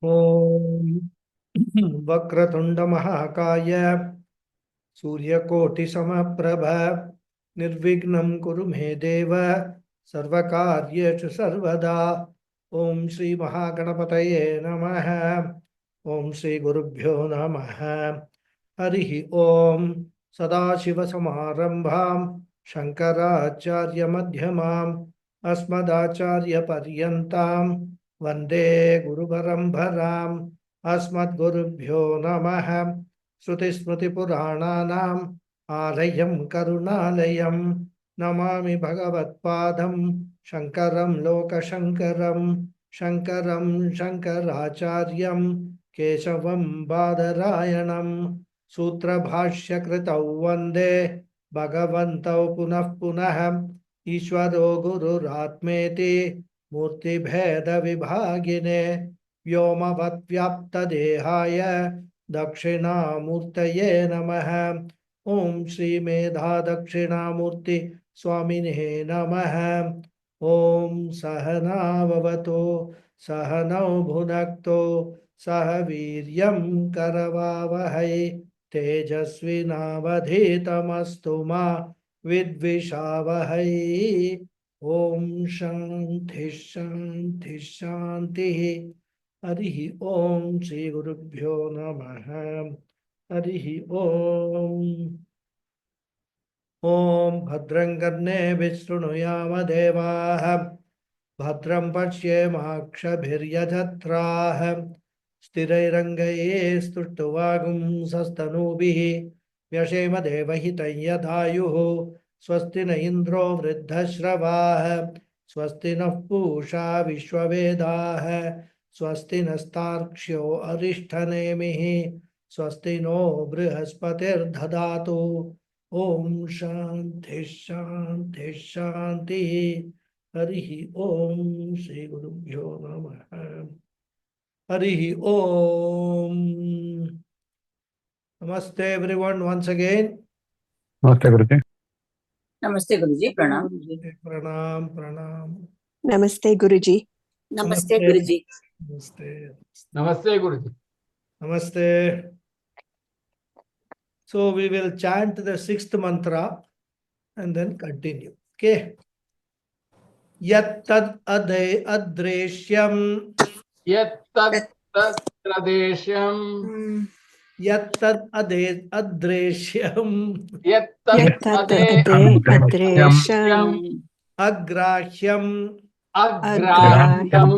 ॐ वक्रतुण्डमहाकाय सूर्यकोटिसमप्रभ निर्विघ्नं कुरु मे देव सर्वकार्येषु सर्वदा। ॐ श्री महागणपतये नमः। ॐ श्री गुरुभ्यो नमः। हरिः ॐ। सदाशिवसमारम्भां शङ्कराचार्यमध्यमाम् अस्मदाचार्यपर्यन्तां वन्दे गुरुपरम्पराम्। अस्मद्गुरुभ्यो नमः। श्रुतिस्मृतिपुराणानाम् आलयं करुणालयं नमामि भगवत्पादं शङ्करं लोकशङ्करं। शङ्करं शङ्कराचार्यं केशवं बादरायणं सूत्रभाष्यकृतौ वन्दे भगवन्तौ पुनः पुनः। ईश्वरो गुरुरात्मेति मूर्तिभेदविभागिने व्योमवद्व्याप्तदेहाय दक्षिणामूर्तये नमः। ॐ श्रीमेधा दक्षिणामूर्ति स्वामिने नमः। ॐ सहनाववतु सहनौ भुनक्तु सह वीर्यं करवावहै तेजस्विनावधीतमस्तु मा विद्विषावहै। ॐ शान्ति शान्ति शान्तिः। हरिः ॐ श्री गुरुभ्यो नमः। हरिः ॐ। ॐ भद्रं कर्णेभिः शृणुयाम देवाः भद्रं पश्येमाक्षभिर्यजत्राः स्थिरैरङ्गैः स्तुष्टुवागुंसस्तनूभिः व्यशेम देवहितं यदायुः। स्वस्ति न इन्द्रो वृद्धश्रवाः स्वस्ति नः पूषा विश्ववेदाः स्वस्ति नस्तार्क्ष्यो अरिष्ठनेमिः स्वस्ति नो बृहस्पतिर्दधातु। ॐ शान्ति शान्ति शान्तिः। हरिः ॐ श्री गुरुभ्यो नमः। हरिः ॐ। नमस्ते everyone once again. नमस्ते गुरुजी। नमस्ते गुरुजी। प्रणाम। प्रणाम प्रणाम। नमस्ते गुरुजी। नमस्ते गुरुजी। नमस्ते नमस्ते गुरुजी। नमस्ते। So we will chant the sixth mantra and then continue. Okay. Yattad ade adreshyam यत्तद्देश्यम् yattad ade adreshyam यत्तद्देशम् agrahyam अग्राह्यम्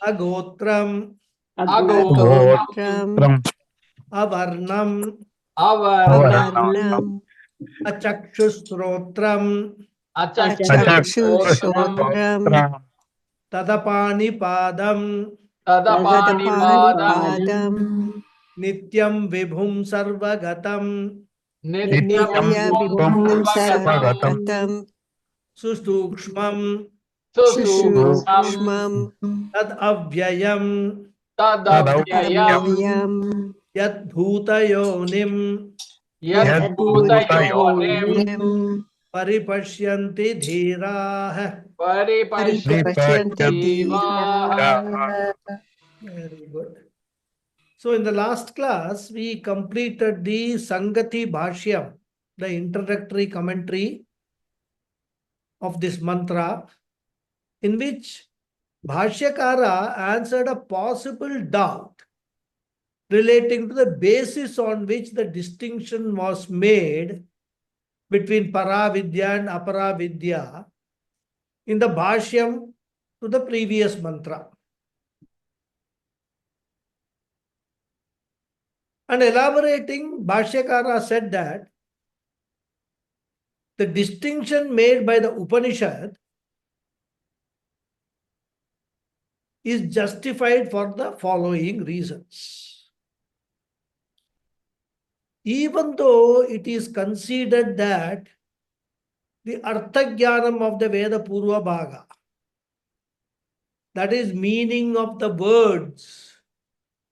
agotram अगोत्रम् avarnam अवर्णम् achakshusrotram अचक्षुश्रोत्रम् tadapanipadam तदपानिपादम् nityam vibhum sarvagatam नित्यविभुं सर्वगतम् susukshmam सुसूक्ष्मम् tad avyayam तदव्ययम् yadbhutayonim यद्भूतयोनिम् paripashyanti dhiraah. परिपश्यन्ति धीराः। Very good. So in the last class, we completed the Sangati Bhashyam, the introductory commentary of this mantra, in which Bhashyakara answered a possible doubt relating to the basis on which the distinction was made between Paravidya and Aparavidya in the Bhashyam to the previous mantra. And elaborating, Bhashyakara said that the distinction made by the Upanishad is justified for the following reasons. Even though it is considered that the Arthagyanam of the Veda Purva Bhaga, that is meaning of the words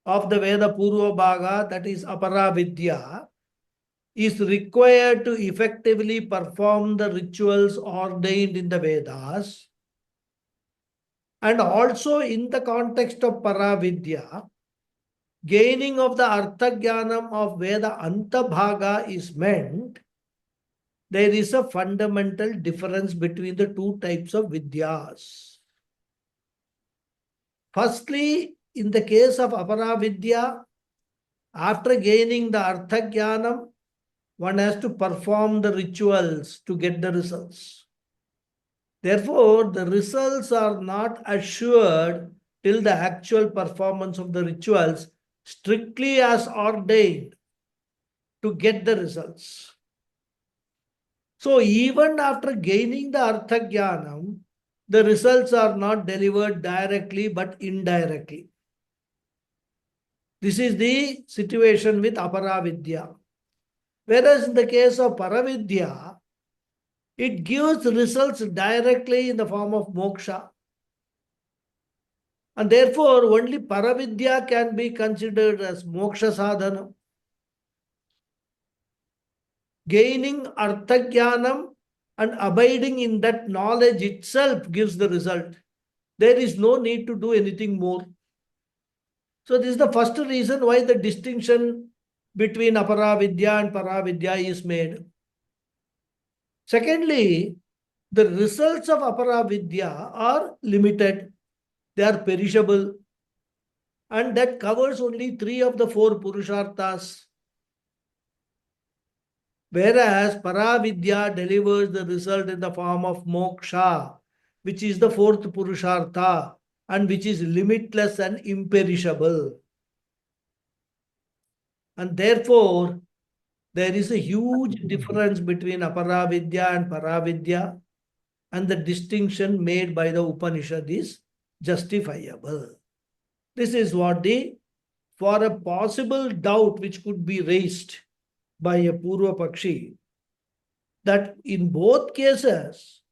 of the Veda Purva Bhaga, that is Aparavidya, is required to effectively perform the rituals ordained in the Vedas, And also in the context of Paravidya, gaining of the Arthagyanam of where the Antabhaga is meant, there is a fundamental difference between the two types of Vidyas. Firstly, in the case of Aparavidya, after gaining the Arthagyanam, one has to perform the rituals to get the results. Therefore, the results are not assured till the actual performance of the rituals, strictly as ordained to get the results. So, even after gaining the Arthagyanam, the results are not delivered directly but indirectly. This is the situation with Aparavidya. Whereas in the case of Paravidya, it gives results directly in the form of moksha. And therefore, only Paravidya can be considered as moksha sadhana. Gaining Arthagyanam and abiding in that knowledge itself gives the result. There is no need to do anything more. So this is the first reason why the distinction between Aparavidya and Paravidya is made. Secondly, the results of Aparavidya are limited. They are perishable. And that covers only 3 of the 4 Purusharthas. Whereas Paravidya delivers the result in the form of moksha, which is the 4th Purushartha and which is limitless and imperishable. And therefore, there is a huge difference between Aparavidya and Paravidya, and the distinction made by the Upanishad is justifiable. This is what for a possible doubt which could be raised by a Purva Pakshi, that in both cases,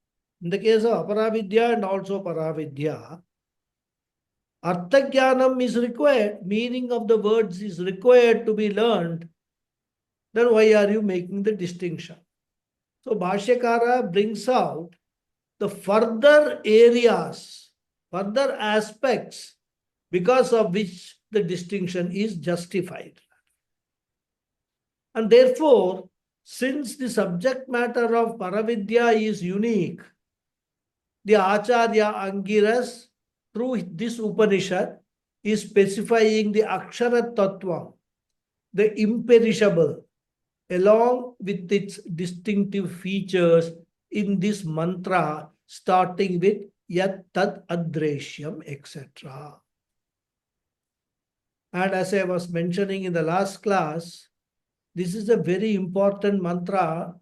in the case of Aparavidya and also Paravidya, Arthagyanam is required, meaning of the words is required to be learned, then why are you making the distinction? So Bhashyakara brings out the further areas, further aspects, because of which the distinction is justified. And therefore, since the subject matter of Paravidya is unique, the Acharya Angiras, through this Upanishad, is specifying the Akshara Tattva, the imperishable, along with its distinctive features in this mantra, starting with Yat Tad Adreshyam, etc. And as I was mentioning in the last class, this is a very important mantra.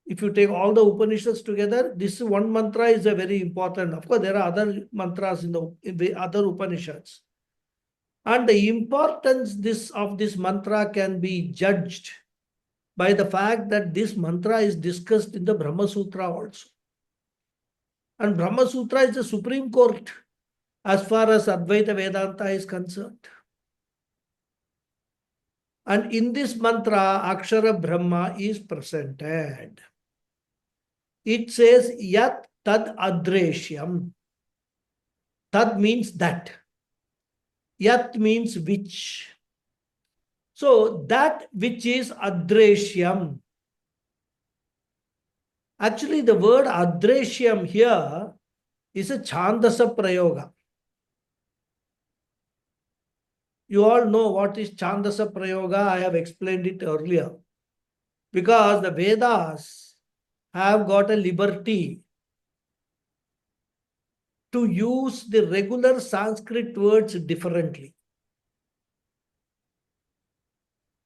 If you take all the Upanishads together, this one mantra is a very important. Of course, there are other mantras in the other Upanishads. And the importance of this mantra can be judged by the fact that this mantra is discussed in the Brahma Sutra also. And Brahma Sutra is the Supreme Court as far as Advaita Vedanta is concerned. And in this mantra, Akshara Brahma is presented. It says, Yat Tad Adreshyam. Tad means that. Yat means which. So, that which is Adreshyam. Actually, the word Adreshyam here is a Chandasa Prayoga. You all know what is Chandasa Prayoga. I have explained it earlier. Because the Vedas have got a liberty to use the regular Sanskrit words differently,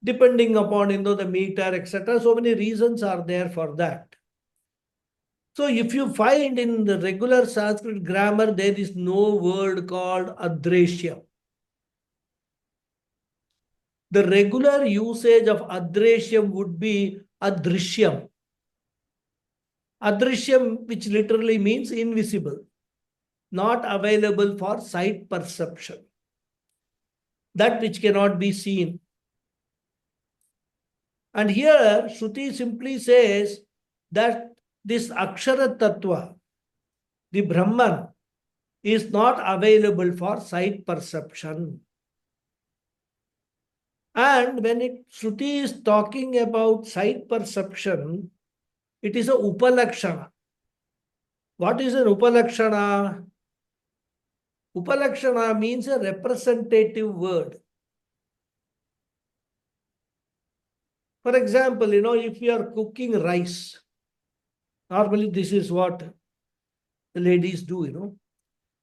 depending upon the meter, etc. So many reasons are there for that. So if you find in the regular Sanskrit grammar, there is no word called Adreshyam. The regular usage of Adreshyam would be Adrishyam. Adrishyam, which literally means invisible, not available for sight perception. That which cannot be seen. And here, Shruti simply says that this Akshara Tattva, the Brahman, is not available for sight perception. And when Shruti is talking about sight perception, it is a upalakshana. What is an upalakshana? Upalakshana means a representative word. For example, if you are cooking rice, normally this is what the ladies do.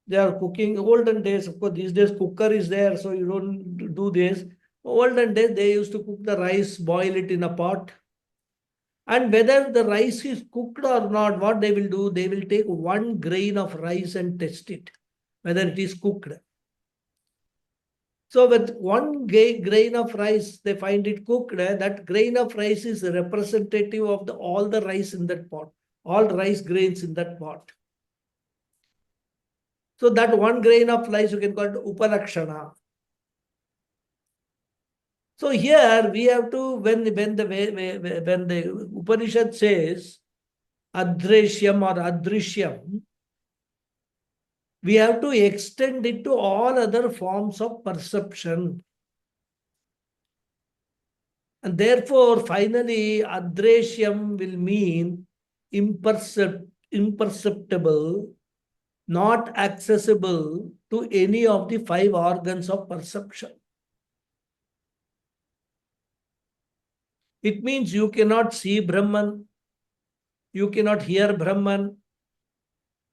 They are cooking. Olden days, of course, these days cooker is there, so you don't do this. Olden days, they used to cook the rice, boil it in a pot. And whether the rice is cooked or not, what they will do, they will take one grain of rice and test it, whether it is cooked. So with one grain of rice, they find it cooked. That grain of rice is representative of all the rice in that pot, all rice grains in that pot. So that one grain of rice, you can call it upalakshana. So here we have to, when the Upanishad says adreshyam or adrishyam, we have to extend it to all other forms of perception. And therefore, finally, adreshyam will mean imperceptible, not accessible to any of the 5 organs of perception. It means you cannot see Brahman, you cannot hear Brahman,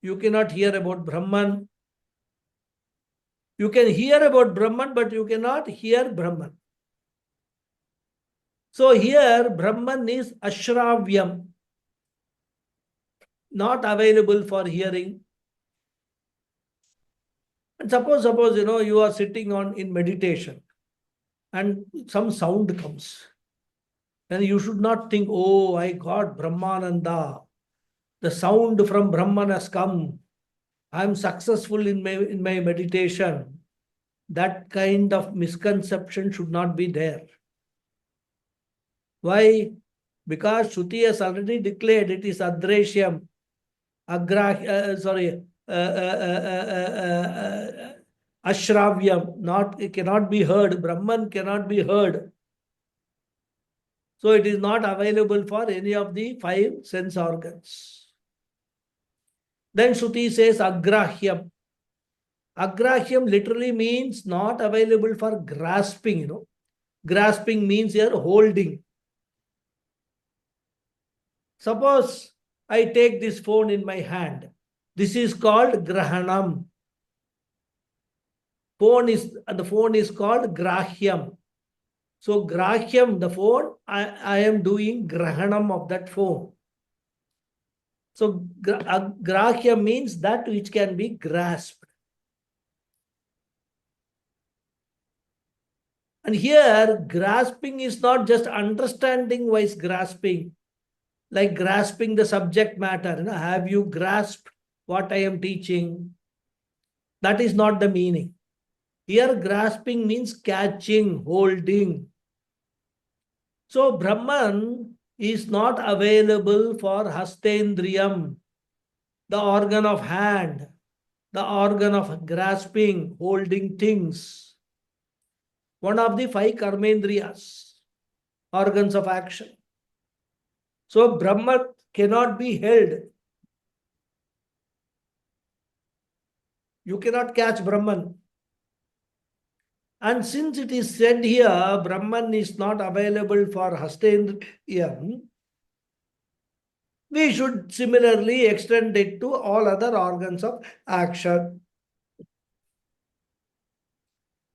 you cannot hear about Brahman. You can hear about Brahman, but you cannot hear Brahman. So here, Brahman is ashravyam, not available for hearing. And suppose you are sitting in meditation and some sound comes. Then you should not think, oh, I got Brahmananda. The sound from Brahman has come. I am successful in my meditation. That kind of misconception should not be there. Why? Because Shruti has already declared it is adreshyam, ashravyam, it cannot be heard. Brahman cannot be heard. So it is not available for any of the 5 sense organs. Then Shruti says agrahyam. Agrahyam literally means not available for grasping. Grasping means here holding. Suppose I take this phone in my hand. This is called grahanam. The phone is called grahyam. So grahyam, the phone, I am doing grahanam of that phone. So grahya means that which can be grasped. And here, grasping is not just understanding wise grasping, like grasping the subject matter. Have you grasped what I am teaching? That is not the meaning. Here, grasping means catching, holding. So, Brahman is not available for hastendriyam, the organ of hand, the organ of grasping, holding things. One of the 5 karmendriyas, organs of action. So, Brahman cannot be held. You cannot catch Brahman. And since it is said here, Brahman is not available for hastendriyam, we should similarly extend it to all other organs of action.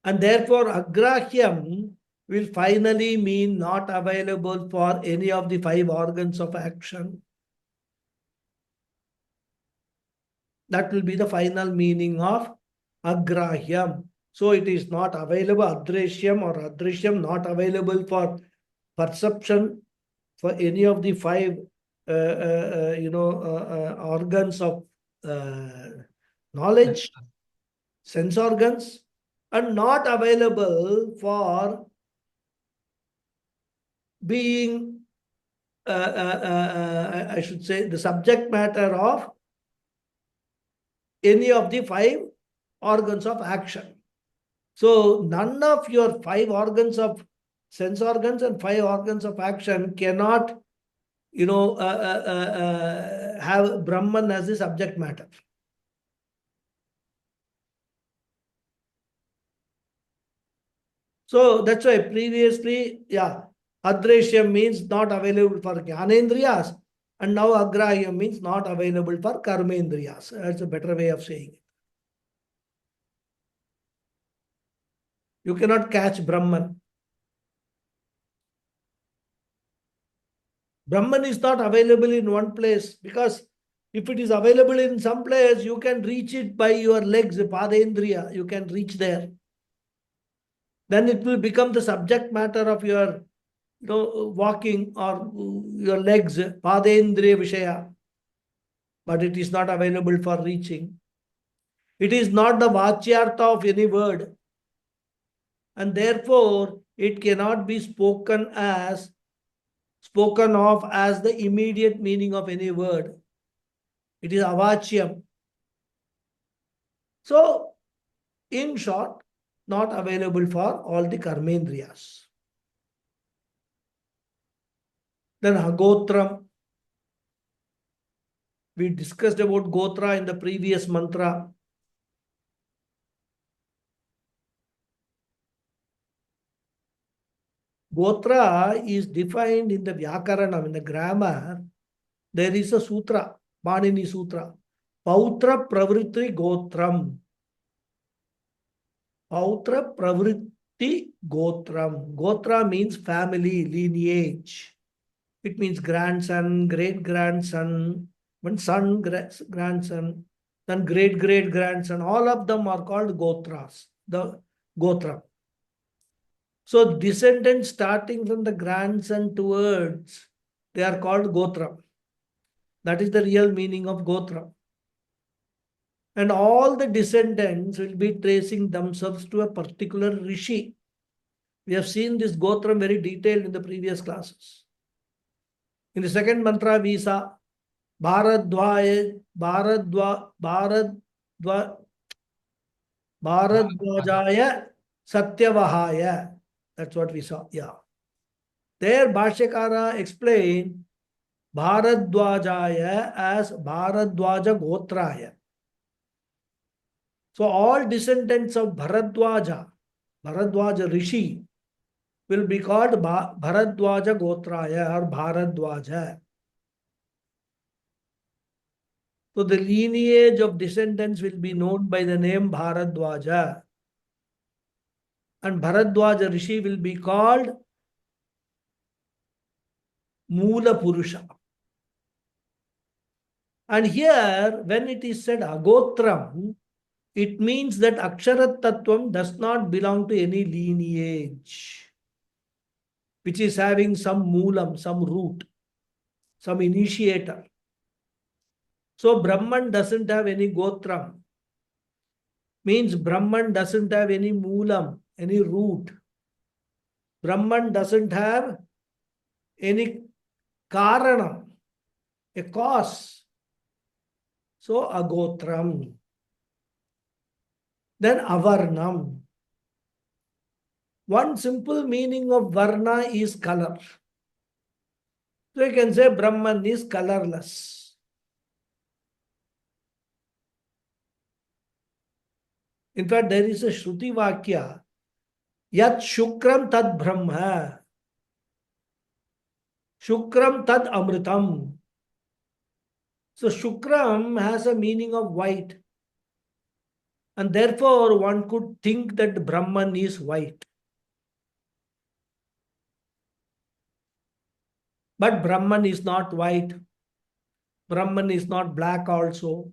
And therefore, agrahyam will finally mean not available for any of the 5 organs of action. That will be the final meaning of agrahyam. So it is not available, adreshyam or adrishyam, not available for perception for any of the 5 organs of knowledge, sense organs, and not available for being, I should say, the subject matter of any of the 5 organs of action. So none of your 5 organs of sense organs and 5 organs of action cannot, have Brahman as the subject matter. So that's why previously, Adreshyam means not available for Jnanendriyas, and now Agrahyam means not available for Karmendriyas. That's a better way of saying it. You cannot catch Brahman. Brahman is not available in one place, because if it is available in some place, you can reach it by your legs, Padendriya, you can reach there. Then it will become the subject matter of your walking or your legs, Padendriya Vishaya. But it is not available for reaching. It is not the Vachyartha of any word. And therefore, it cannot be spoken of as the immediate meaning of any word. It is avachyam. So, in short, not available for all the karmendriyas. Then agotram. We discussed about gotra in the previous mantra. Gotra is defined in the Vyakaranam, in the grammar. There is a sutra, Panini Sutra. Pautra pravritti gotram. Pautra pravritti gotram. Gotra means family, lineage. It means grandson, great-grandson, one son, grandson, then great-great-grandson. All of them are called gotras, the gotra. So descendants starting from the grandson towards, they are called gotra. That is the real meaning of gotra. And all the descendants will be tracing themselves to a particular rishi. We have seen this gotra very detailed in the previous classes. In the second mantra, we saw Bharadwajaya Satyavahaya. That's what we saw. Yeah. There, Bhashyakara explained Bharadwajaya as Bharadwaja Gotraya. So all descendants of Bharadwaja Rishi, will be called Bharadwaja Gotraya or Bharadwaja. So the lineage of descendants will be known by the name Bharadwaja. And Bharadwaja Rishi will be called Mula Purusha. And here, when it is said Agotram, it means that Aksharat Tattvam does not belong to any lineage, which is having some moolam, some root, some initiator. So Brahman doesn't have any Gotram. Means Brahman doesn't have any moolam, any root. Brahman doesn't have any karanam, a cause. So agotram. Then avarnam. One simple meaning of varna is color. So you can say Brahman is colorless. In fact, there is a Shruti Vakya, Yat Shukram Tad Brahma, Shukram Tad Amritam. So Shukram has a meaning of white. And therefore, one could think that Brahman is white. But Brahman is not white. Brahman is not black also.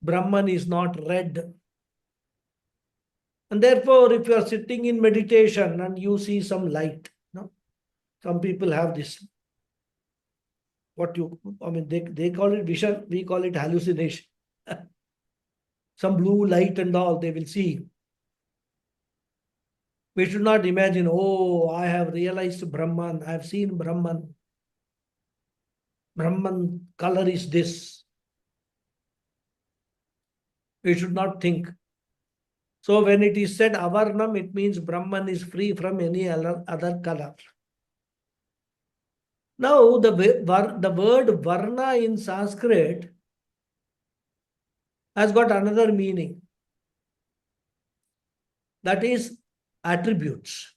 Brahman is not red. And therefore, if you are sitting in meditation and you see some light, some people have this, they call it vision, we call it hallucination. Some blue light and all, they will see. We should not imagine, oh, I have realized Brahman, I have seen Brahman. Brahman color is this. We should not think. So when it is said avarnam, it means Brahman is free from any other color. Now the word varna in Sanskrit has got another meaning. That is attributes.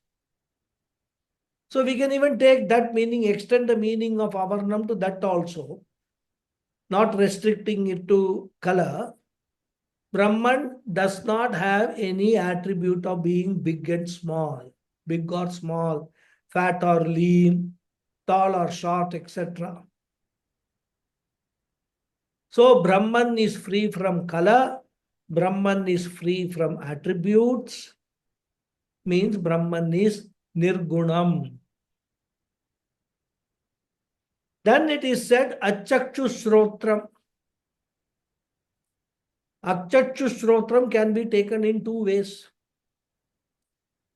So we can even take that meaning, extend the meaning of avarnam to that also, not restricting it to color. Brahman does not have any attribute of being big and small, big or small, fat or lean, tall or short, etc. So Brahman is free from color, Brahman is free from attributes, means Brahman is nirgunam. Then it is said Achakshu Srotram. Achakshu Srotram can be taken in two ways.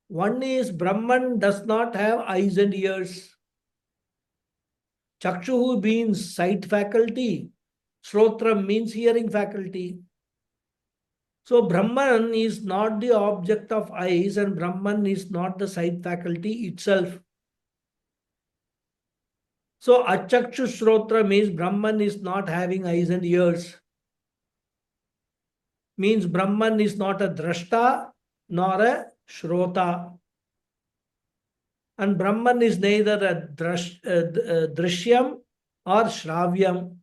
One is Brahman does not have eyes and ears. Chakshu means sight faculty. Srotram means hearing faculty. So Brahman is not the object of eyes and Brahman is not the sight faculty itself. So Achakshu Srotra means Brahman is not having eyes and ears. Means Brahman is not a drashta nor a shrota. And Brahman is neither a drishyam or shravyam.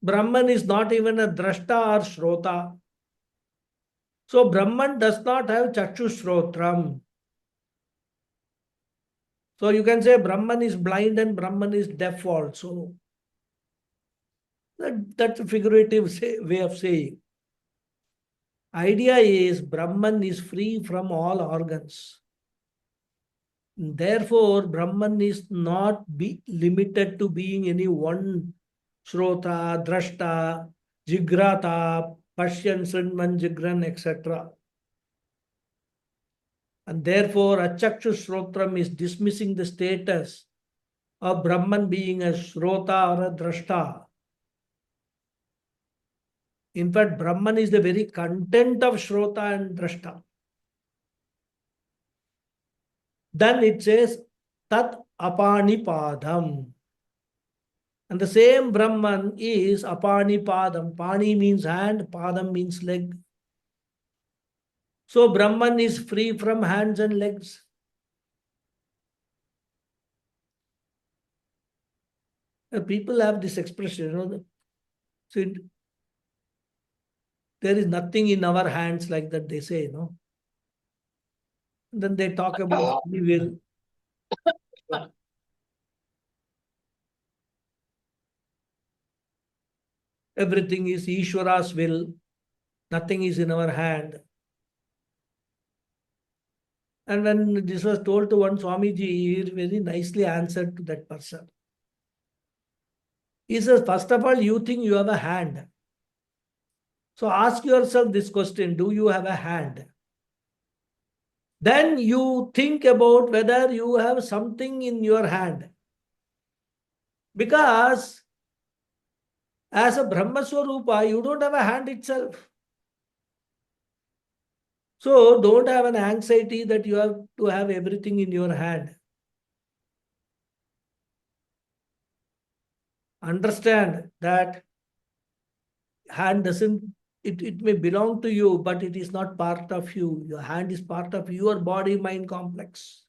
Brahman is not even a drashta or shrota. So Brahman does not have chakshu shrotram. So you can say Brahman is blind and Brahman is deaf also. That's a figurative way of saying. Idea is Brahman is free from all organs. Therefore, Brahman is not limited to being any one shrota, drashta, jigrata, pashyan, srinman, jigran, etc. And therefore, Achakshu Shrotram is dismissing the status of Brahman being a Shrota or a Drashta. In fact, Brahman is the very content of Shrota and Drashta. Then it says, Tat Apanipadam. And the same Brahman is Apanipadam. Pani means hand, Padam means leg. So Brahman is free from hands and legs. People have this expression, so there is nothing in our hands like that, they say, Then they talk about free will. Everything is Ishwara's will. Nothing is in our hand. And when this was told to one Swamiji, he very nicely answered to that person. He says, first of all, you think you have a hand. So ask yourself this question, do you have a hand? Then you think about whether you have something in your hand. Because as a Brahma Swarupa, you don't have a hand itself. So don't have an anxiety that you have to have everything in your hand. Understand that hand doesn't, it may belong to you, but it is not part of you. Your hand is part of your body-mind complex.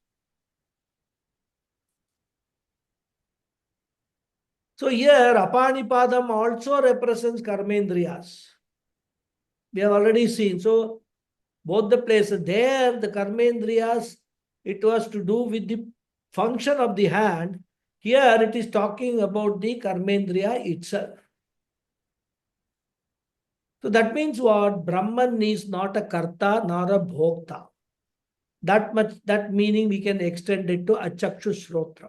So here, Apanipadam also represents Karmendriyas. We have already seen. So both the places there, the Karmendriyas, it was to do with the function of the hand. Here it is talking about the Karmendriya itself. So that means what? Brahman is not a karta nor a bhokta. That meaning we can extend it to Achakshu Shrotra.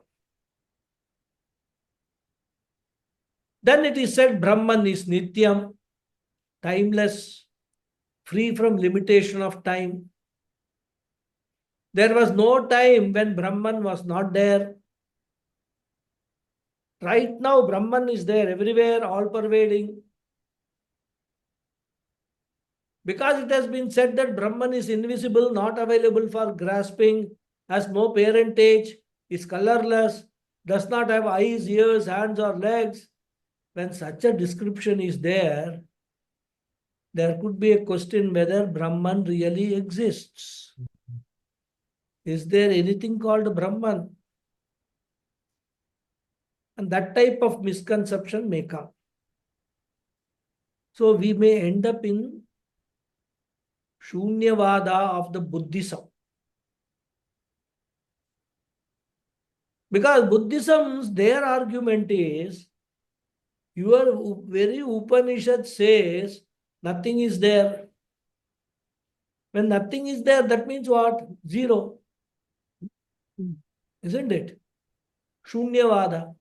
Then it is said Brahman is Nityam, timeless, free from limitation of time. There was no time when Brahman was not there. Right now, Brahman is there everywhere, all pervading. Because it has been said that Brahman is invisible, not available for grasping, has no parentage, is colorless, does not have eyes, ears, hands, or legs. When such a description is there could be a question whether Brahman really exists. Is there anything called Brahman? And that type of misconception may come. So we may end up in Shunyavada of the Buddhism. Because Buddhism's, their argument is, your very Upanishad says nothing is there. When nothing is there, that means what? Zero. Isn't it? Shunyavada.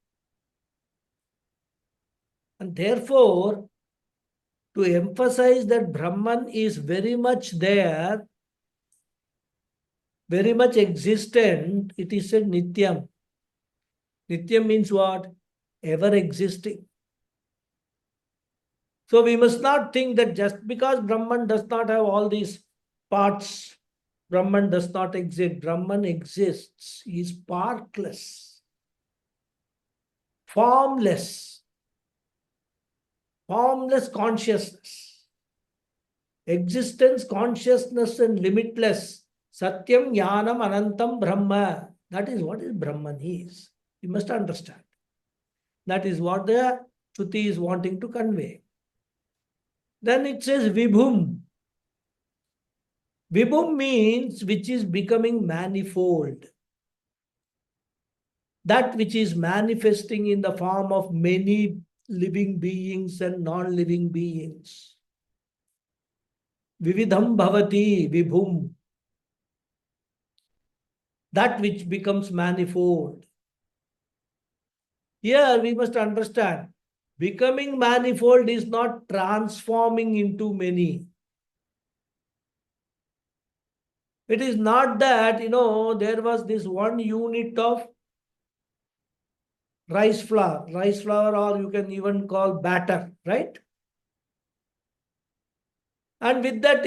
And therefore, to emphasize that Brahman is very much there, very much existent, it is said Nityam. Nityam means what? Ever existing. So we must not think that just because Brahman does not have all these parts, Brahman does not exist. Brahman exists. He is partless, formless consciousness. Existence, consciousness, and limitless. Satyam, Jnanam, Anantam, Brahma. That is what is Brahman is. You must understand. That is what the Shruti is wanting to convey. Then it says Vibhum. Vibhum means which is becoming manifold. That which is manifesting in the form of many living beings and non-living beings. Vividham bhavati vibhum. That which becomes manifold. Here we must understand, becoming manifold is not transforming into many. It is not that, there was this one unit of rice flour, or you can even call batter, right? And with that,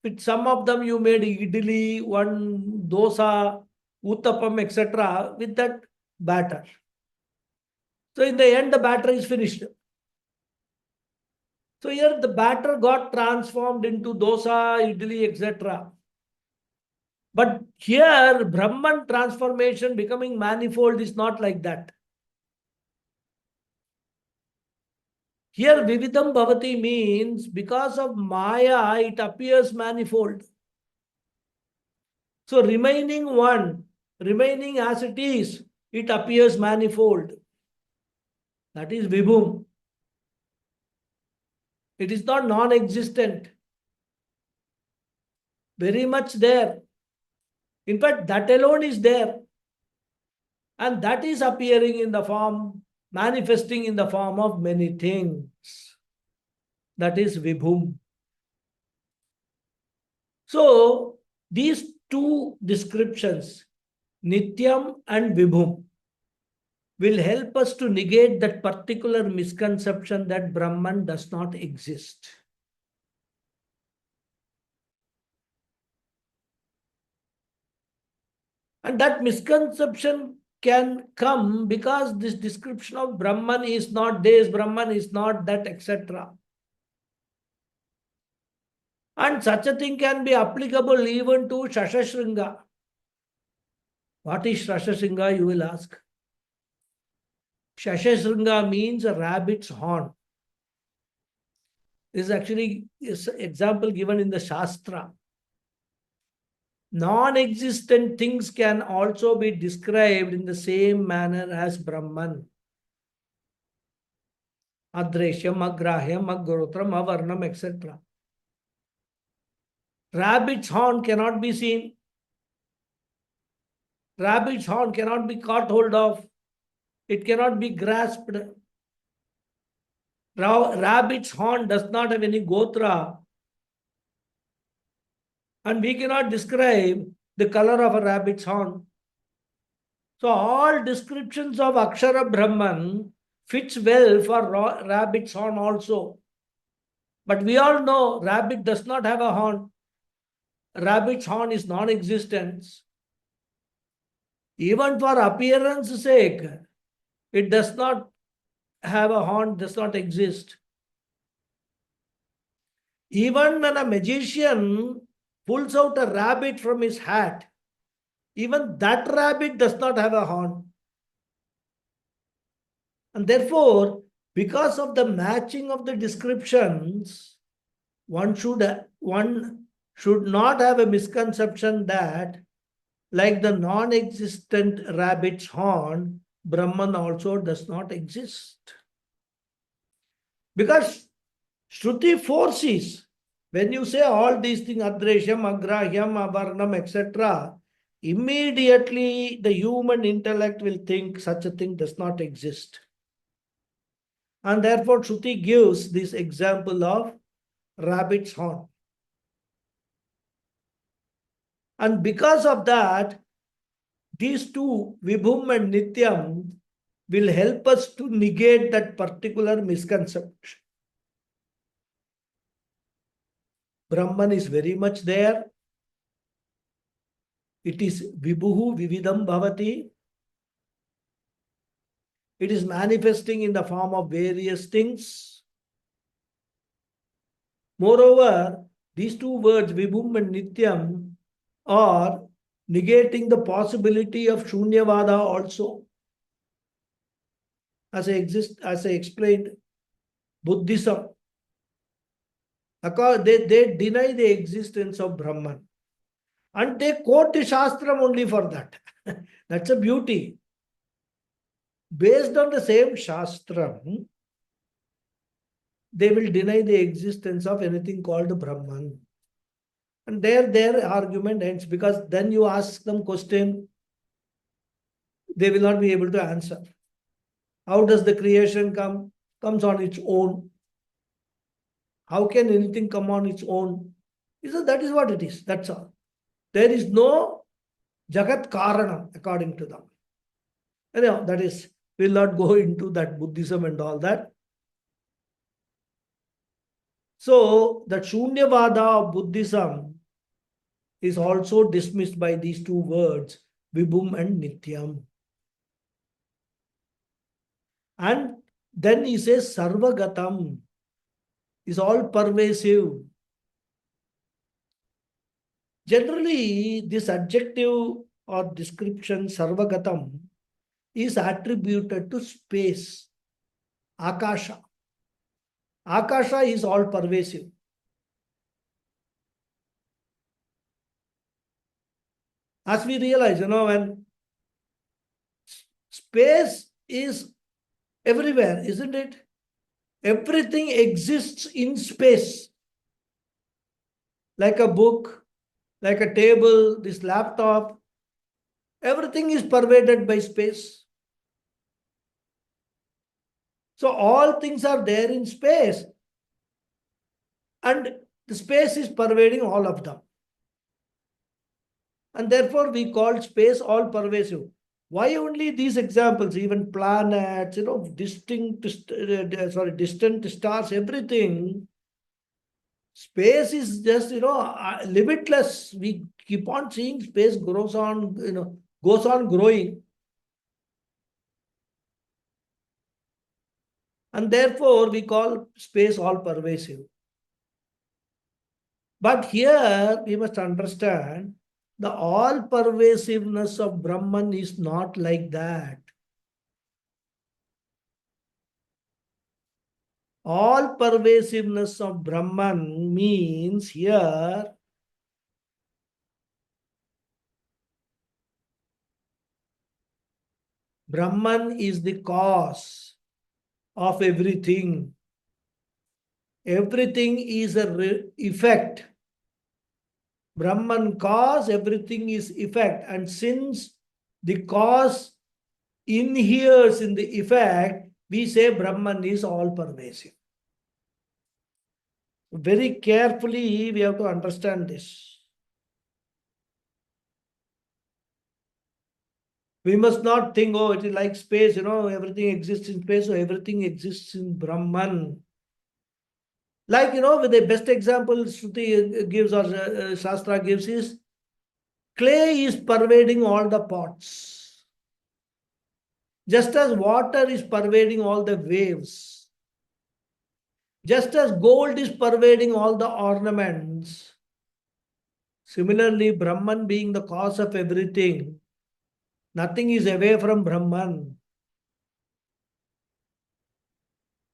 with some of them you made idli, one dosa, uttapam, etc. with that batter. So in the end, the batter is finished. So here the batter got transformed into dosa, idli, etc. But here, Brahman transformation, becoming manifold, is not like that. Here, Vividham Bhavati means because of Maya, it appears manifold. So remaining one, remaining as it is, it appears manifold. That is Vibhum. It is not non-existent. Very much there. In fact, that alone is there. And that is appearing in the form, manifesting in the form of many things. That is Vibhum. So, these two descriptions, Nityam and Vibhum, will help us to negate that particular misconception that Brahman does not exist. And that misconception can come because this description of Brahman is not this, Brahman is not that, etc. And such a thing can be applicable even to Shashashringa. What is Shashashringa, you will ask? Shashashringa means a rabbit's horn. This is actually an example given in the Shastra. Non-existent things can also be described in the same manner as Brahman. Adreshyam, Agrahyam, Agrotram, Avarnam, etc. Rabbit's horn cannot be seen. Rabbit's horn cannot be caught hold of. It cannot be grasped. Rabbit's horn does not have any gotra. And we cannot describe the color of a rabbit's horn. So all descriptions of Akshara Brahman fits well for rabbit's horn also. But we all know rabbit does not have a horn. Rabbit's horn is non-existent. Even for appearance sake, it does not have a horn, does not exist. Even when a magician pulls out a rabbit from his hat, even that rabbit does not have a horn. And therefore, because of the matching of the descriptions, one should not have a misconception that, like the non-existent rabbit's horn, Brahman also does not exist. Because Shruti foresees, when you say all these things, Adreshyam, Agrahyam, Avarnam, etc., immediately the human intellect will think such a thing does not exist. And therefore, Shruti gives this example of rabbit's horn. And because of that, these two, Vibhum and Nityam, will help us to negate that particular misconception. Brahman is very much there. It is Vibhuhu Vividam Bhavati. It is manifesting in the form of various things. Moreover, these two words, Vibhum and Nityam, are negating the possibility of Shunyavada also. As I explained, Buddhism, they deny the existence of Brahman. And they quote the Shastram only for that. That's a beauty. Based on the same Shastram, they will deny the existence of anything called Brahman. And their argument ends, because then you ask them question, they will not be able to answer. How does the creation come? Comes on its own. How can anything come on its own? He said, that is what it is. That's all. There is no Jagat Karanam, according to them. Anyhow, that is, we'll not go into that Buddhism and all that. So, the Shunyavada of Buddhism is also dismissed by these two words, Vibhum and Nityam. And then he says Sarvagatam is all pervasive. Generally, this adjective or description, Sarvagatam, is attributed to space, Akasha. Akasha is all pervasive. As we realize, when space is everywhere, isn't it? Everything exists in space. Like a book, like a table, this laptop, everything is pervaded by space. So all things are there in space. And the space is pervading all of them. And therefore we call space all pervasive. Why only these examples? Even planets, distant stars, everything. Space is just, limitless. We keep on seeing space goes on growing. And therefore, we call space all pervasive. But here, we must understand, the all pervasiveness of Brahman is not like that. All pervasiveness of Brahman means here Brahman is the cause of everything. Everything is a effect. Brahman cause, everything is effect. And since the cause inheres in the effect, we say Brahman is all pervasive. Very carefully, we have to understand this. We must not think, oh, it is like space, everything exists in space, so everything exists in Brahman. Like, with the best example Shruti gives or Shastra gives is clay is pervading all the pots. Just as water is pervading all the waves. Just as gold is pervading all the ornaments. Similarly, Brahman being the cause of everything, nothing is away from Brahman.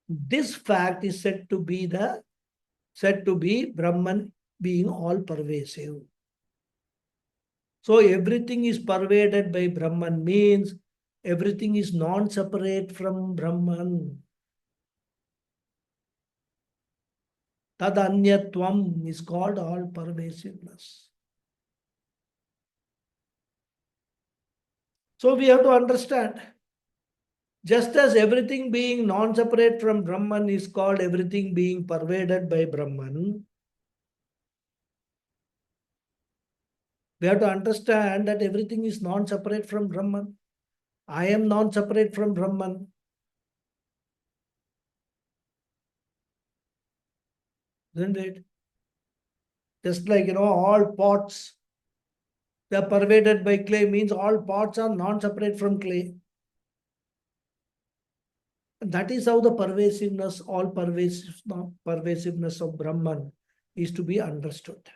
This fact is said to be Brahman being all pervasive. So everything is pervaded by Brahman means everything is non-separate from Brahman. Tad anyatvam is called all pervasiveness. So we have to understand, just as everything being non-separate from Brahman is called everything being pervaded by Brahman, we have to understand that everything is non-separate from Brahman. I am non-separate from Brahman. Isn't it? Just like, all pots, they are pervaded by clay means all pots are non-separate from clay. That is how the pervasiveness, all pervasiveness of Brahman is to be understood.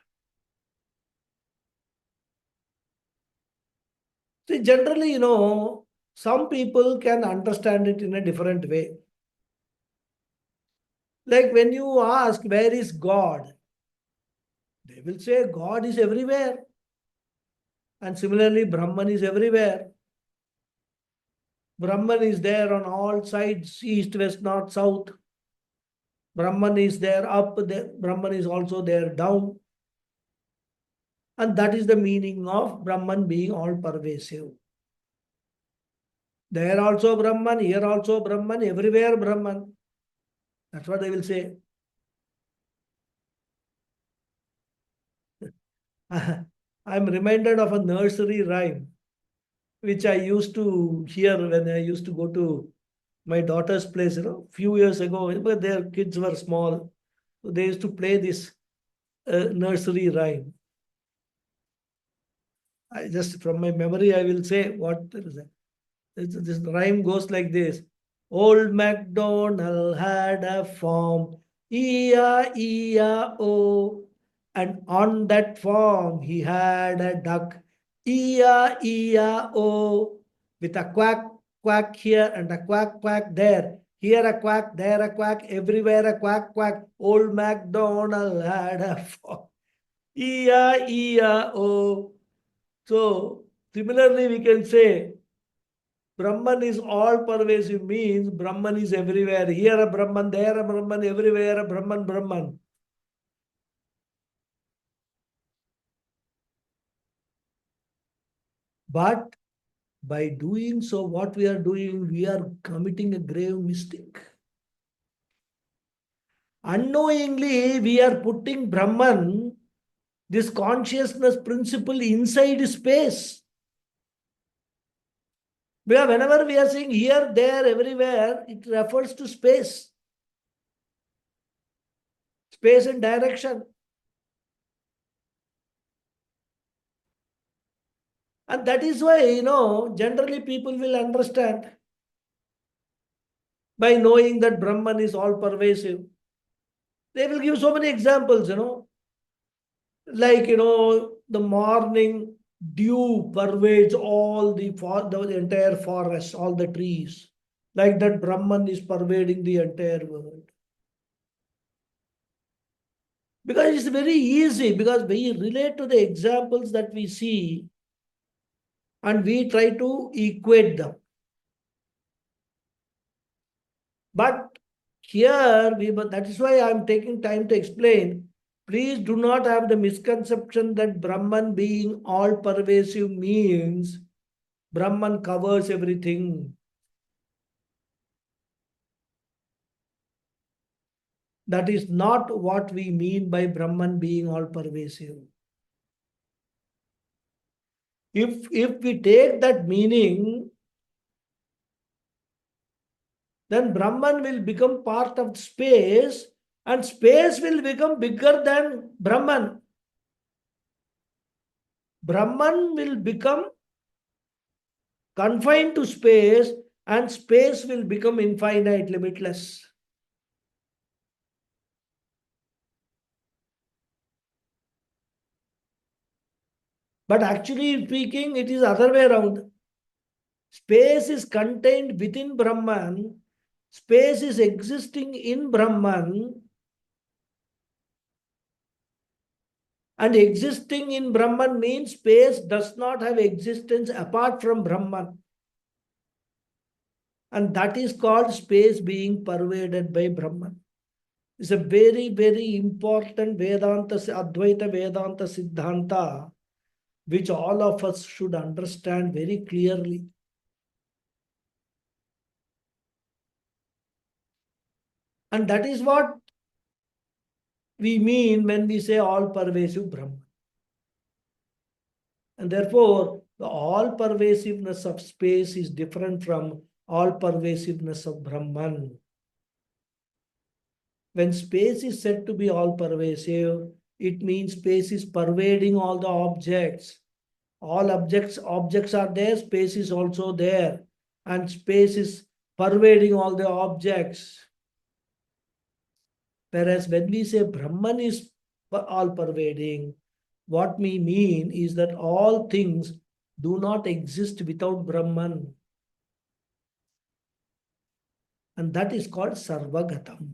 See, generally, some people can understand it in a different way. Like when you ask, where is God? They will say, God is everywhere. And similarly, Brahman is everywhere. Brahman is there on all sides, east, west, north, south. Brahman is there up, Brahman is also there down. And that is the meaning of Brahman being all pervasive. There also Brahman, here also Brahman, everywhere Brahman. That's what they will say. I'm reminded of a nursery rhyme, which I used to hear when I used to go to my daughter's place, few years ago, but their kids were small. So they used to play this nursery rhyme. I just, from my memory, I will say what is that. This rhyme goes like this. Old MacDonald had a farm, E-I-E-I-O. And on that farm he had a duck, E-I-E-I-O. With a quack, quack here and a quack, quack there. Here a quack, there a quack, everywhere a quack, quack. Old MacDonald had a farm, E-I-E-I-O. So, similarly we can say, Brahman is all pervasive means Brahman is everywhere. Here a Brahman, there a Brahman, everywhere a Brahman, Brahman. But by doing so, what we are doing, we are committing a grave mistake. Unknowingly, we are putting Brahman, this consciousness principle, inside space. Because whenever we are saying here, there, everywhere, it refers to space. Space and direction. And that is why, generally people will understand by knowing that Brahman is all pervasive. They will give so many examples, like, the morning dew pervades all the entire forest, all the trees. Like that Brahman is pervading the entire world. Because it's very easy, because we relate to the examples that we see and we try to equate them. But here, that is why I am taking time to explain. Please do not have the misconception that Brahman being all pervasive means Brahman covers everything. That is not what we mean by Brahman being all pervasive. If we take that meaning, then Brahman will become part of space And space will become bigger than Brahman. Brahman will become confined to space, and space will become infinite, limitless. But actually speaking, it is other way around. Space is contained within Brahman. Space is existing in Brahman. And existing in Brahman means space does not have existence apart from Brahman. And that is called space being pervaded by Brahman. It's a very, very important Vedanta, Advaita Vedanta Siddhanta, which all of us should understand very clearly. And that is what we mean when we say all-pervasive Brahman. And therefore, the all-pervasiveness of space is different from all-pervasiveness of Brahman. When space is said to be all-pervasive, it means space is pervading all the objects. All objects are there, space is also there. And space is pervading all the objects. Whereas when we say Brahman is all-pervading, what we mean is that all things do not exist without Brahman. And that is called Sarvagatam.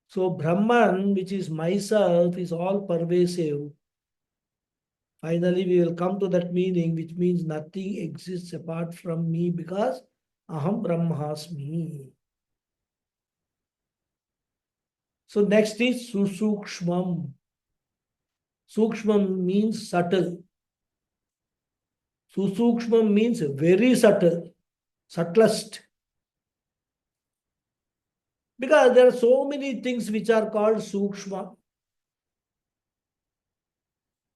So Brahman, which is myself, is all-pervasive. Finally, we will come to that meaning, which means nothing exists apart from me because Aham Brahmasmi. So next is Susukshmam. Sukshmam means subtle. Susukshmam means very subtle, subtlest. Because there are so many things which are called Sukshma.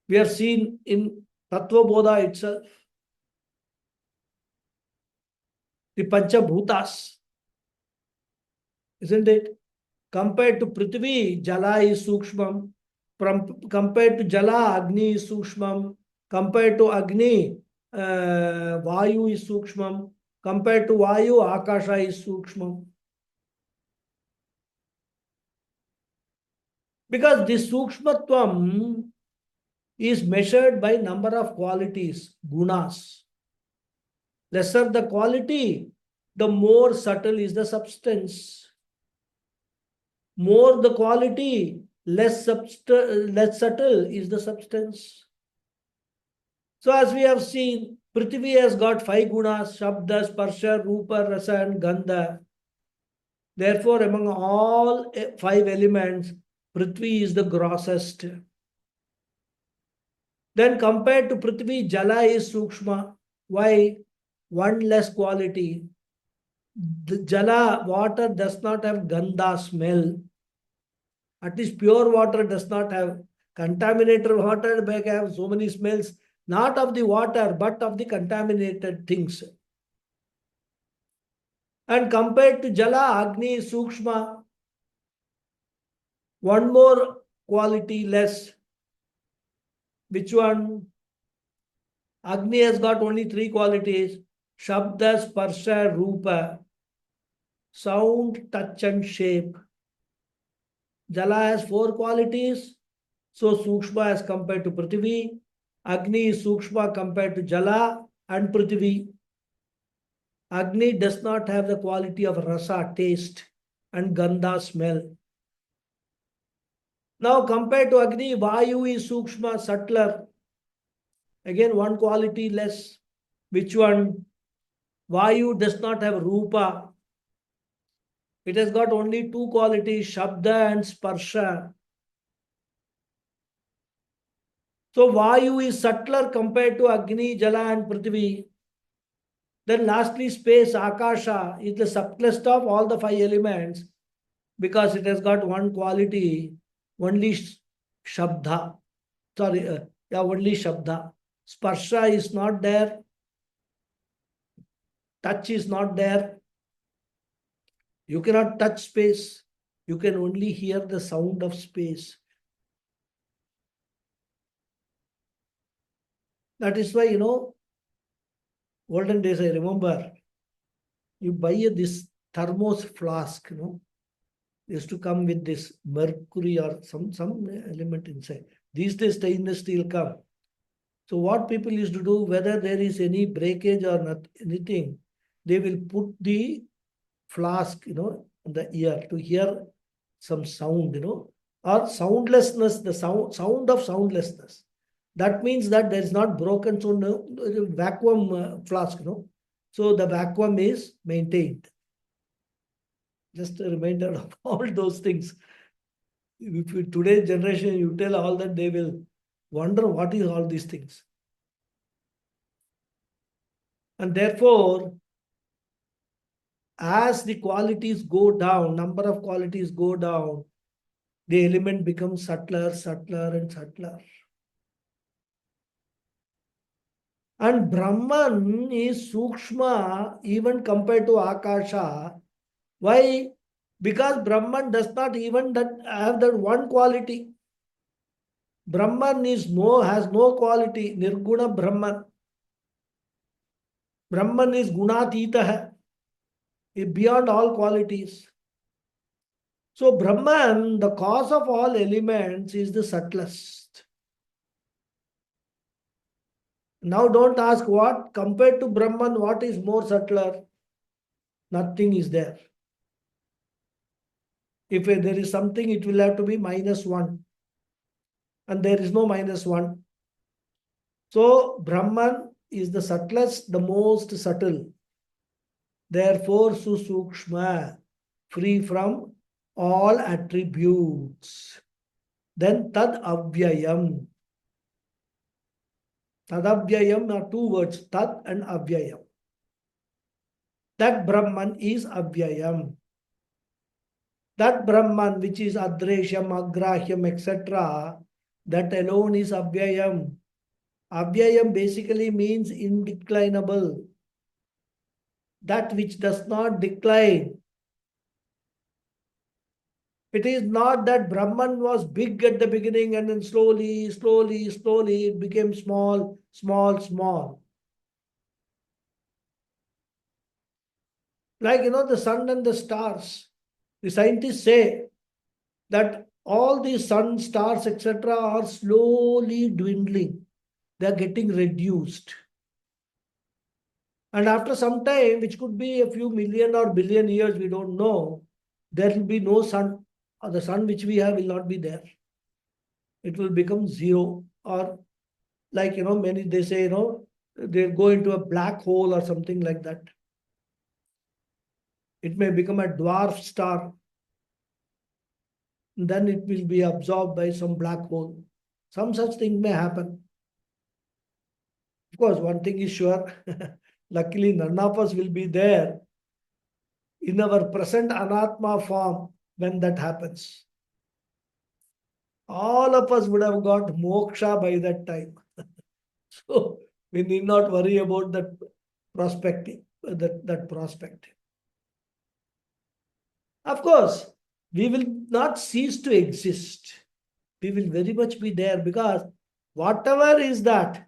We are seen in Tattva Bodha itself. The Panchabhutas, isn't it? Compared to Prithvi, Jala is Sukshmam. Compared to Jala, Agni is Sukshmam. Compared to Agni, Vayu is Sukshmam. Compared to Vayu, Akasha is Sukshmam. Because this Sukshmatvam is measured by number of qualities, gunas. Lesser the quality, the more subtle is the substance. More the quality, less subtle is the substance. So as we have seen, Prithvi has got 5 gunas, Shabda, Sparsha, Rupa, Rasa and Gandha. Therefore, among all 5 elements, Prithvi is the grossest. Then compared to Prithvi, Jala is Sukshma. Why? One less quality. The Jala, water does not have Gandha smell. At least pure water does not have. Contaminated water may have so many smells, not of the water, but of the contaminated things. And compared to Jala, Agni, Sukshma, one more quality less. Which one? Agni has got only 3 qualities. Shabda, Sparsha, Rupa. Sound, touch and shape. Jala has 4 qualities. So Sukshma as compared to Prithvi. Agni is Sukshma compared to Jala and Prithvi. Agni does not have the quality of rasa, taste, and gandha, smell. Now compared to Agni, Vayu is Sukshma, subtler. Again, one quality less. Which one? Vayu does not have Rupa. It has got only 2 qualities, Shabda and Sparsha. So Vayu is subtler compared to Agni, Jala and Prithvi. Then lastly, space, Akasha, is the subtlest of all the 5 elements because it has got one quality, only Shabda. Only Shabda. Sparsha is not there. Touch is not there. You cannot touch space. You can only hear the sound of space. That is why, olden days, I remember, you buy this thermos flask, used to come with this mercury or some element inside. These days, stainless steel come. So what people used to do, whether there is any breakage or not, anything, they will put the flask, in the ear to hear some sound, or soundlessness, the sound of soundlessness. That means that there is not broken sound, vacuum flask, So the vacuum is maintained. Just a reminder of all those things. If you, today's generation, you tell all that, they will wonder what is all these things. And therefore, as the qualities go down, number of qualities go down, the element becomes subtler, subtler, and subtler. And Brahman is Sukshma even compared to Akasha. Why? Because Brahman does not even have that one quality. Brahman has no quality. Nirguna Brahman. Brahman is Gunatita, beyond all qualities. So Brahman, the cause of all elements, is the subtlest. Now don't ask what, compared to Brahman, what is more subtler? Nothing is there. If there is something, it will have to be -1. And there is no -1. So Brahman is the subtlest, the most subtle. Therefore, Susukshma, free from all attributes. Then Tad Avyayam. Tad Avyayam are two words, Tad and Avyayam. That Brahman is Avyayam. That Brahman, which is Adreshyam, Agrahyam, etc., that alone is Avyayam. Avyayam basically means indeclinable. That which does not decline. It is not that Brahman was big at the beginning and then slowly it became small. Like, the sun and the stars. The scientists say that all the sun, stars, etc. are slowly dwindling. They are getting reduced. And after some time, which could be a few million or billion years, we don't know, there will be no sun. Or the sun which we have will not be there. It will become zero. Or like, many, they say, they go into a black hole or something like that. It may become a dwarf star. Then it will be absorbed by some black hole. Some such thing may happen. Of course, one thing is sure. Luckily, none of us will be there in our present anatma form when that happens. All of us would have got moksha by that time. So we need not worry about that prospective, that prospect. Of course, we will not cease to exist. We will very much be there because whatever is that,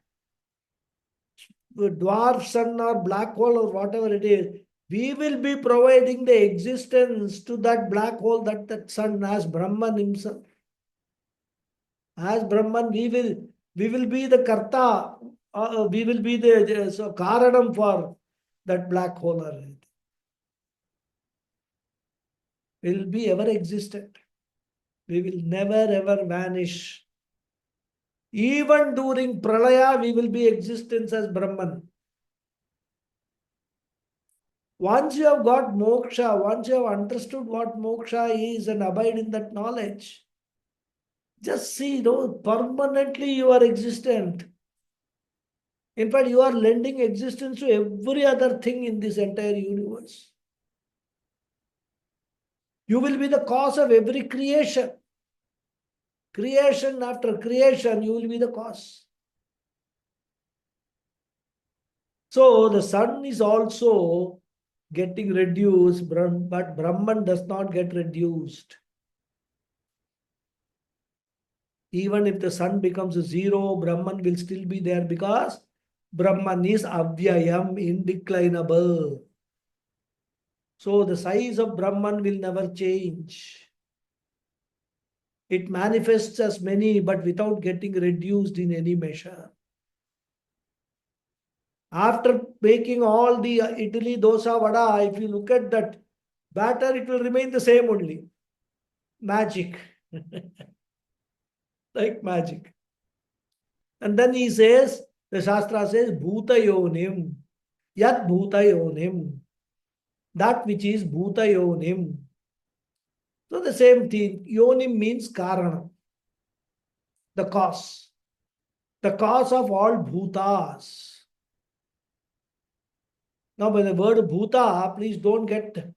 dwarf sun or black hole or whatever it is, we will be providing the existence to that black hole, that sun, as Brahman himself. As Brahman, we will be the karta, we will be the karanam for that black hole. We will be ever existent. We will never ever vanish. Even during pralaya, we will be existence as Brahman. Once you have got moksha, once you have understood what moksha is and abide in that knowledge, just see, permanently you are existent. In fact, you are lending existence to every other thing in this entire universe. You will be the cause of every creation. Creation after creation, you will be the cause. So the sun is also getting reduced, but Brahman does not get reduced. Even if the sun becomes zero, Brahman will still be there because Brahman is avyayam, indeclinable. So the size of Brahman will never change. It manifests as many, but without getting reduced in any measure. After making all the idli, dosa, vada, if you look at that batter, it will remain the same only. Magic. Like magic. And then he says, the Shastra says, Bhuta yonim. Yat Bhuta yonim. That which is Bhuta yonim. So the same thing. Yonim means Karana. The cause. The cause of all bhutas. Now, by the word bhuta, please don't get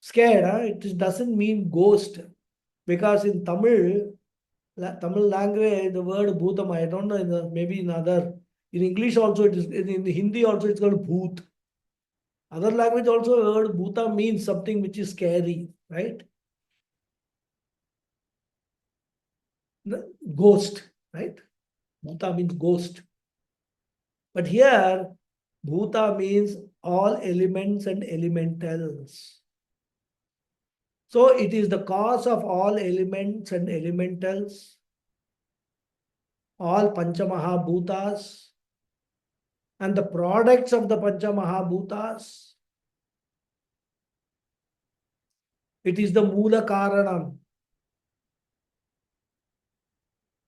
scared. It doesn't mean ghost. Because in Tamil language, the word bhutam, I don't know, maybe in other, in English also, it is, in Hindi also, it's called bhoot. Other language also, the word bhuta means something which is scary, right? Ghost, right? Bhuta means ghost. But here, bhuta means all elements and elementals. So it is the cause of all elements and elementals, all Panchamahabhutas, and the products of the Panchamahabhutas. It is the Mula Karanam.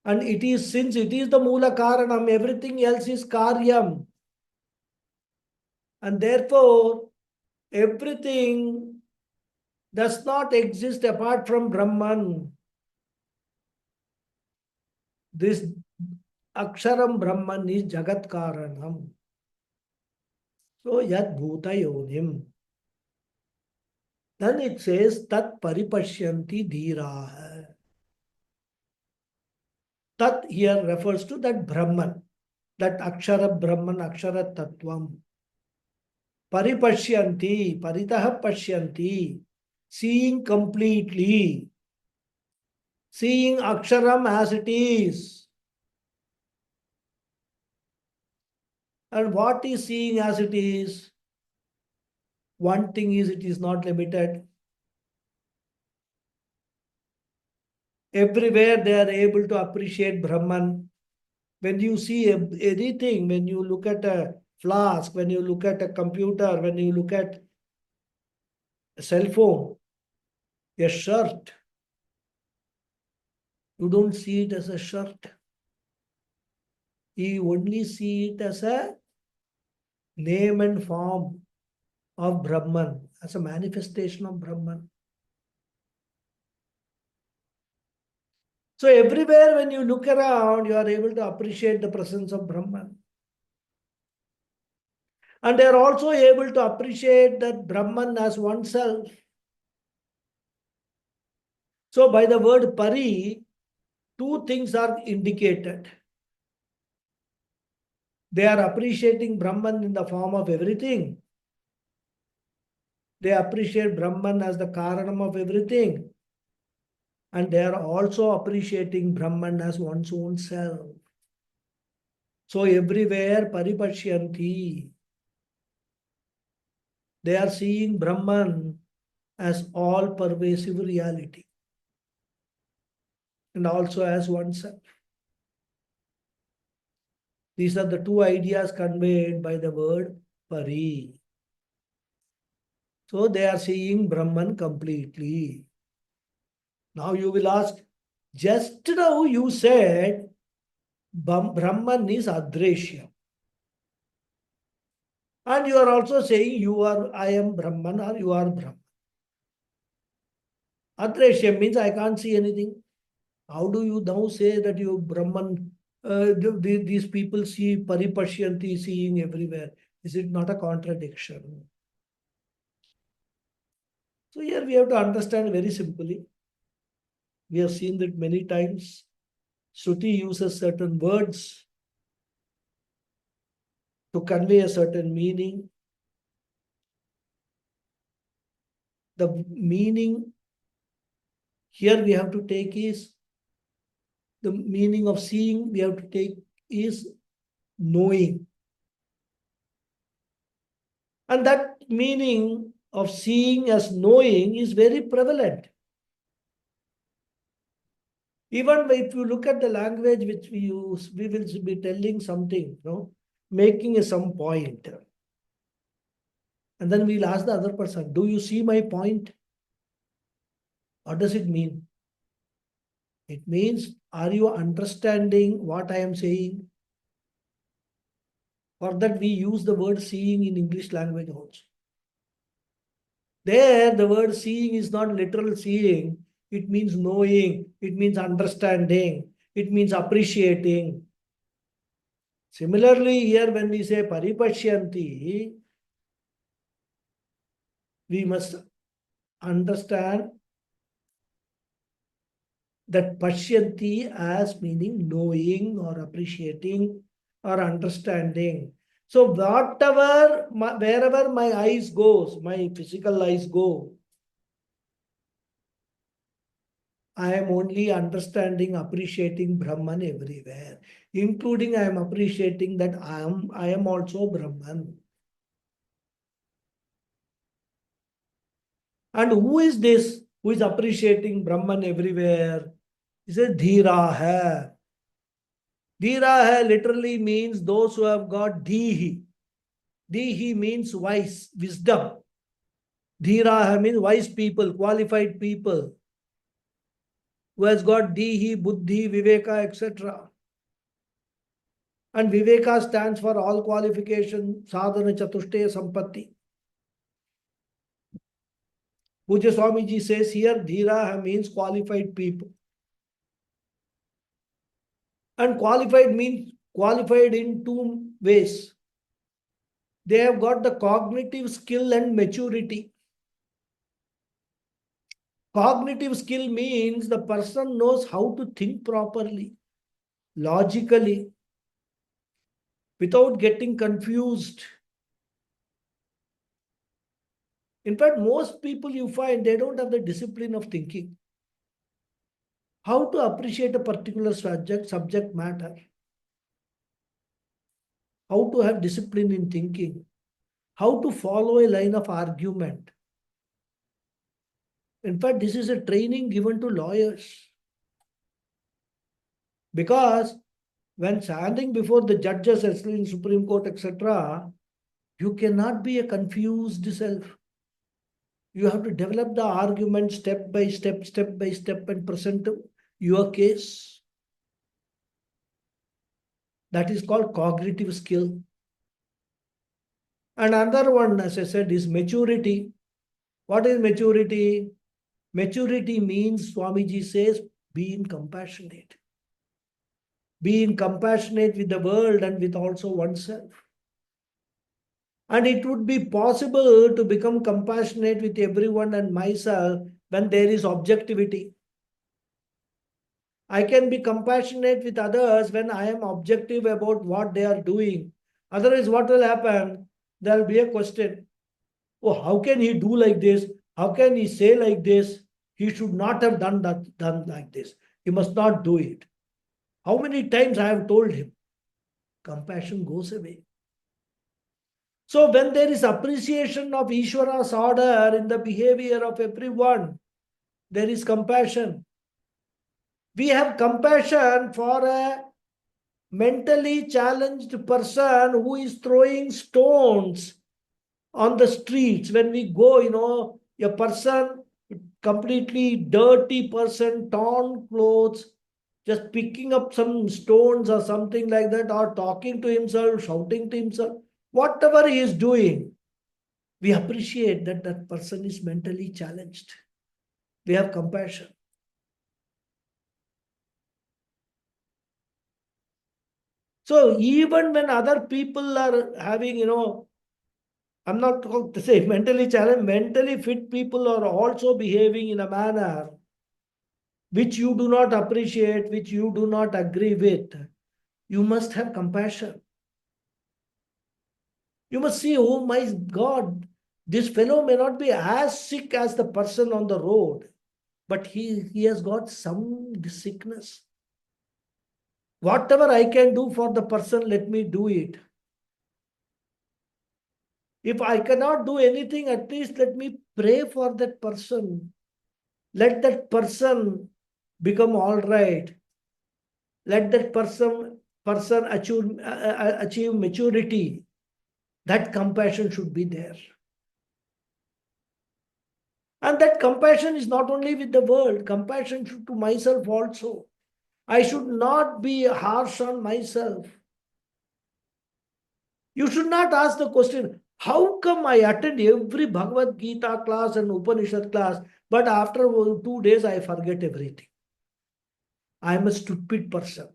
And it is, since it is the Mula Karanam, everything else is Karyam. And therefore, everything does not exist apart from Brahman. This Aksharam Brahman is Jagat Karanam. So, Yat Bhuta Yonim. Then it says, Tat Paripashyanti Dhiraha. Tat here refers to that Brahman, that Akshara Brahman, Akshara Tattvam. Paripashyanti, Paritaha Pashyanti, seeing completely, seeing Aksharam as it is. And what is seeing as it is? One thing is, it is not limited. Everywhere they are able to appreciate Brahman. When you see anything, when you look at a flask, when you look at a computer, when you look at a cell phone, a shirt, you don't see it as a shirt. You only see it as a name and form of Brahman, as a manifestation of Brahman. So everywhere when you look around, you are able to appreciate the presence of Brahman. And they are also able to appreciate that Brahman as oneself. So by the word pari, two things are indicated. They are appreciating Brahman in the form of everything. They appreciate Brahman as the Karanam of everything. And they are also appreciating Brahman as one's own self. So everywhere paripashyanti, they are seeing Brahman as all pervasive reality and also as oneself. These are the two ideas conveyed by the word pari. So they are seeing Brahman completely. Now you will ask, just now you said Brahman is Adreshya. And you are also saying I am Brahman or you are Brahman. Adreshya means I can't see anything. How do you now say that you Brahman, these people see paripashyanti, seeing everywhere? Is it not a contradiction? So here we have to understand very simply. We have seen that many times. Shruti uses certain words to convey a certain meaning. The meaning here we have to take is the meaning of seeing we have to take is knowing. And that meaning of seeing as knowing is very prevalent. Even if you look at the language which we use, we will be telling something, making some point. And then we'll ask the other person, do you see my point? What does it mean? It means, are you understanding what I am saying? For that we use the word seeing in English language also. There, the word seeing is not literal seeing. It means knowing. It means understanding. It means appreciating. Similarly, here when we say paripashyanti, we must understand that pashyanti as meaning knowing or appreciating or understanding. So wherever my eyes goes, my physical eyes go, I am only understanding, appreciating Brahman everywhere, including I am appreciating that I am also Brahman. And who is this who is appreciating Brahman everywhere? He says, Dhira hai. Dhira hai literally means those who have got dhihi. Dhihi means wise, wisdom. Dhira hai means wise people, qualified people, who has got dhihi, buddhi, viveka, etc. And viveka stands for all qualification, sadhana, chatushtaya, sampatti. Puja Swamiji says here, dhira means qualified people. And qualified means qualified in two ways. They have got the cognitive skill and maturity. Cognitive skill means the person knows how to think properly, logically, without getting confused. In fact, most people you find, they don't have the discipline of thinking. How to appreciate a particular subject matter. How to have discipline in thinking. How to follow a line of argument. In fact, this is a training given to lawyers. Because when standing before the judges, especially in Supreme Court, etc., you cannot be a confused self. You have to develop the argument step by step, and present your case. That is called cognitive skill. And another one, as I said, is maturity. What is maturity? Maturity means, Swamiji says, being compassionate. Being compassionate with the world and with also oneself. And it would be possible to become compassionate with everyone and myself when there is objectivity. I can be compassionate with others when I am objective about what they are doing. Otherwise, what will happen? There will be a question. Oh, how can he do like this? How can he say like this? He should not have done like this. He must not do it. How many times I have told him? Compassion goes away. So when there is appreciation of Ishvara's order in the behavior of everyone, there is compassion. We have compassion for a mentally challenged person who is throwing stones on the streets. When we go, a person, completely dirty person, torn clothes, just picking up some stones or something like that, or talking to himself, shouting to himself, whatever he is doing, we appreciate that that person is mentally challenged. We have compassion. So even when other people are having, I'm not going to say mentally challenged, mentally fit people are also behaving in a manner which you do not appreciate, which you do not agree with, you must have compassion. You must see, oh my God, this fellow may not be as sick as the person on the road, but he has got some sickness. Whatever I can do for the person, let me do it. If I cannot do anything, at least let me pray for that person. Let that person become all right. Let that person achieve maturity. That compassion should be there. And that compassion is not only with the world, compassion should to myself also. I should not be harsh on myself. You should not ask the question, how come I attend every Bhagavad Gita class and Upanishad class, but after 2 days I forget everything? I am a stupid person.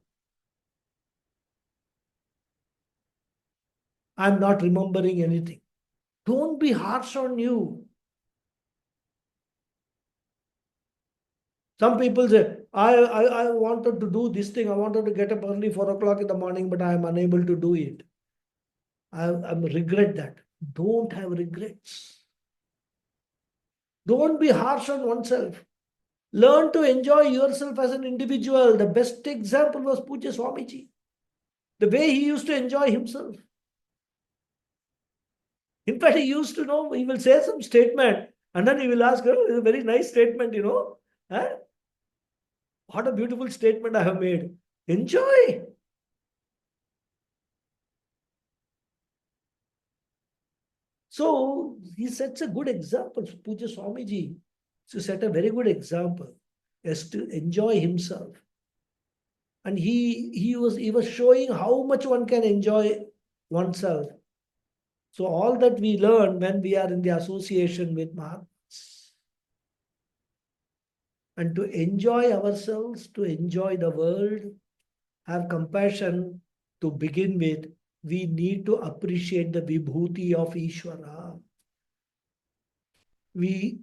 I am not remembering anything. Don't be harsh on you. Some people say, I wanted to do this thing. I wanted to get up early 4 o'clock in the morning, but I am unable to do it. I regret that. Don't have regrets. Don't be harsh on oneself. Learn to enjoy yourself as an individual. The best example was Puja Swamiji. The way he used to enjoy himself. In fact, he used to know, he will say some statement and then he will ask, oh, it's a very nice statement, Huh? What a beautiful statement I have made. Enjoy. So he sets a good example. Puja Swamiji set a very good example as to enjoy himself. And he was showing how much one can enjoy oneself. So all that we learn when we are in the association with Mahatmas. And to enjoy ourselves, to enjoy the world, have compassion to begin with, we need to appreciate the vibhuti of Ishvara. We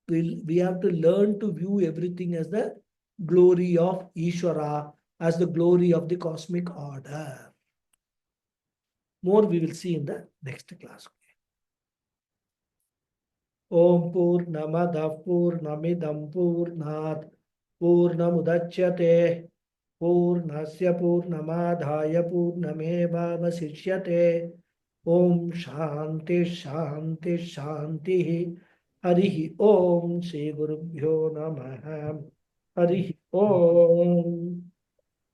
have to learn to view everything as the glory of Ishvara, as the glory of the cosmic order. More we will see in the next class. Om Purnamadav Purnamidam Purnat Purnamudachyate Purnasya Purnamadhaya Purnameva Vasishyate. Om Shanti Shanti Shanti. Harihi Om Shri Gurubhyo Namaha. Harihi Om.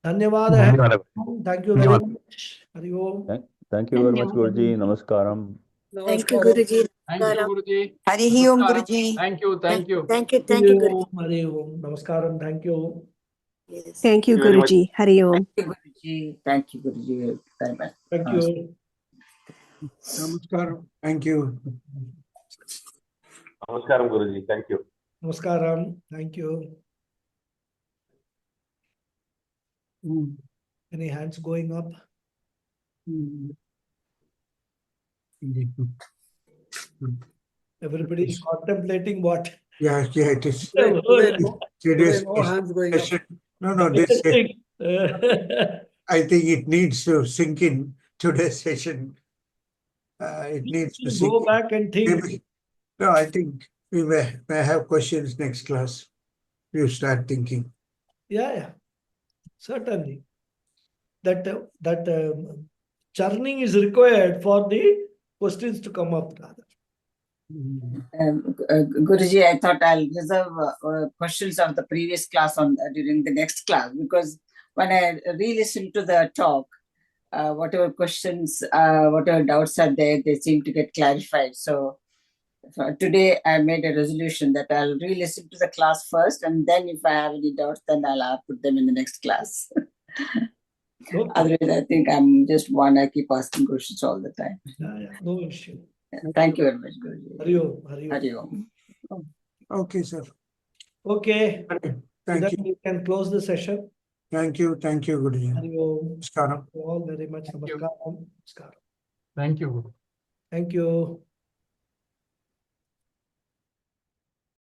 Dhanyawad. Thank you very much. Hari Om. Thank you very much, Guruji. Namaskaram. Thank you, Guruji. Thank you, Guruji. Harihi Om, Namaskaram. Guruji. Thank you. Thank you, Guruji. Hari Om. Namaskaram. Thank you. Yes. Thank you, Thank you very much. Guruji. Hari Om. Thank you, Guruji. Thank you, Guruji, very much. Thank you. Namaskaram. Thank you. Namaskaram, Guruji. Thank you. Namaskaram. Thank you. Any hands going up? Everybody is contemplating what? Yeah, it is. Today no hands going up. No, I think it needs to sink in today's session. It needs to sink Go in. back and think. Maybe, no, I think we may have questions next class. You start thinking. Yeah. Certainly. That churning is required for the questions to come up. Rather. Guruji, I thought I'll reserve questions of the previous class on during the next class, because when I re-listened to the talk, whatever questions, whatever doubts are there, they seem to get clarified. So today I made a resolution that I'll re-listen to the class first, and then if I have any doubts, then I'll put them in the next class. Okay. Otherwise, I think I'm just one. I keep asking questions all the time. Yeah. No issue. Thank you very much, Guruji. Hari Om. Hari Om. Hari Om. Okay, sir. Okay. Thank Then you. we can close the session. Thank you, Guruji. Hari Om. Namaskaram. All very much. Thank you. Namaskaram. Namaskaram. Thank you. Thank you.